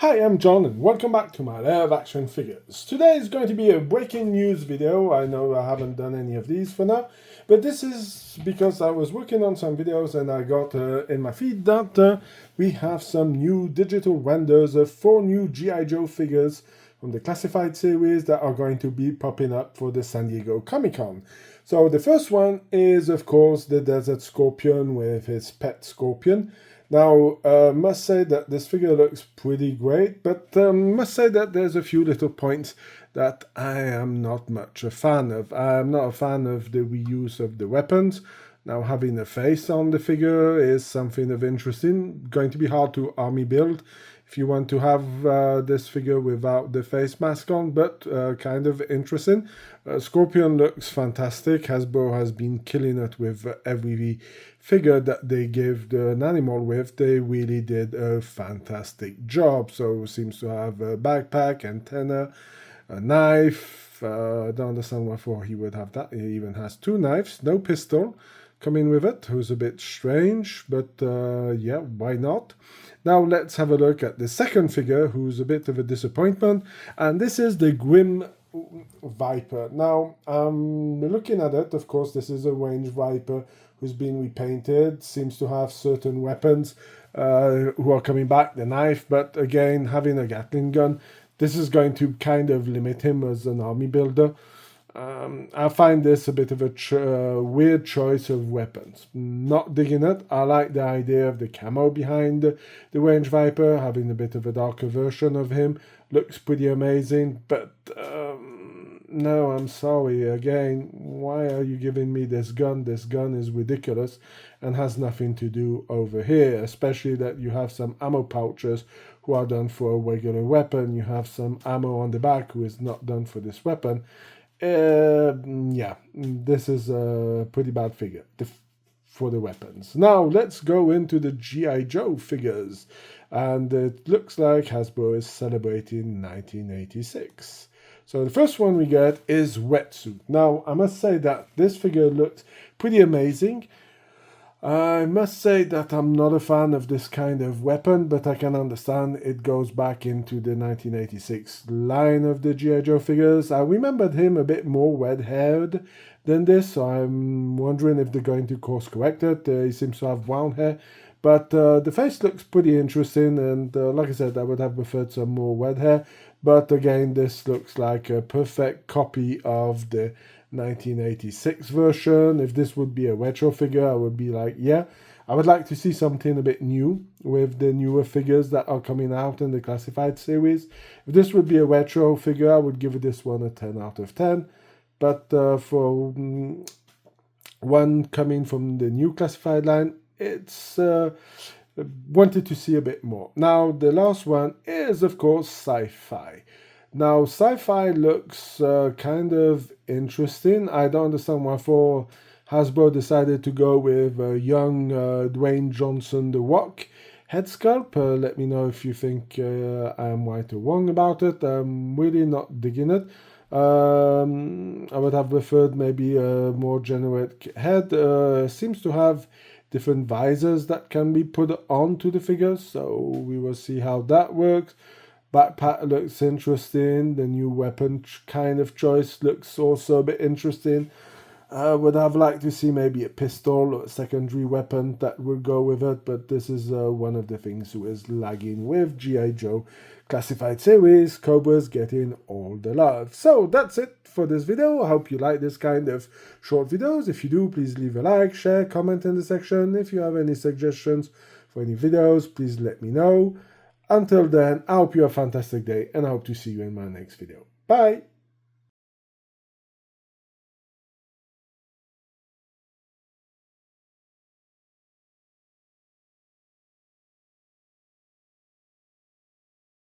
Hi, I'm John and welcome back to my Lair of Action Figures. Today is going to be a breaking news video. I know I haven't done any of these for now, but this is because I was working on some videos and I got in my feed that we have some new digital renders of 4 new G.I. Joe figures from the classified series that are going to be popping up for the San Diego Comic-Con. So the first one is, of course, the Desert Scorpion with his pet scorpion. Now, must say that this figure looks pretty great, but must say that there's a few little points that I am not much a fan of. I'm not a fan of the reuse of the weapons. Now, having a face on the figure is something of interesting. Going to be hard to army build if you want to have this figure without the face mask on, but kind of interesting. Scorpion looks fantastic. Hasbro has been killing it with every figure that they give an animal with. They really did a fantastic job. So seems to have a backpack, antenna, a knife. I don't understand why for he would have that. He even has 2 knives, no pistol coming with it, who's a bit strange, but yeah, why not? Now let's have a look at the second figure, who's a bit of a disappointment, and this is the Grim Viper. Now, looking at it, of course, this is a range Viper who's been repainted, seems to have certain weapons who are coming back, the knife, but again, having a Gatling gun, this is going to kind of limit him as an army builder. I find this a bit of a weird choice of weapons. Not digging it. I like the idea of the camo behind the Range Viper, having a bit of a darker version of him. Looks pretty amazing, but no, I'm sorry. Again, why are you giving me this gun? This gun is ridiculous and has nothing to do over here, especially that you have some ammo pouches who are done for a regular weapon. You have some ammo on the back who is not done for this weapon. Yeah, this is a pretty bad figure for the weapons. Now let's go into the G.I. Joe figures, and it looks like Hasbro is celebrating 1986. So the first one we get is Wetsuit. Now I must say that this figure looks pretty amazing. I must say that I'm not a fan of this kind of weapon, but I can understand it goes back into the 1986 line of the G.I. Joe figures. I remembered him a bit more red-haired than this, so I'm wondering if they're going to course correct it. He seems to have brown hair, but the face looks pretty interesting, and like I said, I would have preferred some more red hair, but again, this looks like a perfect copy of the 1986 version. If this would be a retro figure, I would be like, yeah, I would like to see something a bit new with the newer figures that are coming out in the classified series. If this would be a retro figure, I would give this one a 10 out of 10. But for one coming from the new classified line, it's wanted to see a bit more. Now, the last one is, of course, Sci-Fi. Now, Sci-Fi looks kind of interesting. I don't understand why for Hasbro decided to go with young Dwayne Johnson, The Rock head sculpt. Let me know if you think I'm right or wrong about it. I'm really not digging it. I would have preferred maybe a more generic head. Seems to have different visors that can be put onto the figures, so we will see how that works. Backpack looks interesting. The new weapon kind of choice looks also a bit interesting. Would have liked to see maybe a pistol or a secondary weapon that would go with it, but this is one of the things who is lagging with G.I. Joe classified series. Cobra's getting all the love. So that's it for this video. I hope you like this kind of short videos. If you do, please leave a like, share, comment in the section. If you have any suggestions for any videos, please let me know. Until then, I hope you have a fantastic day and I hope to see you in my next video. Bye!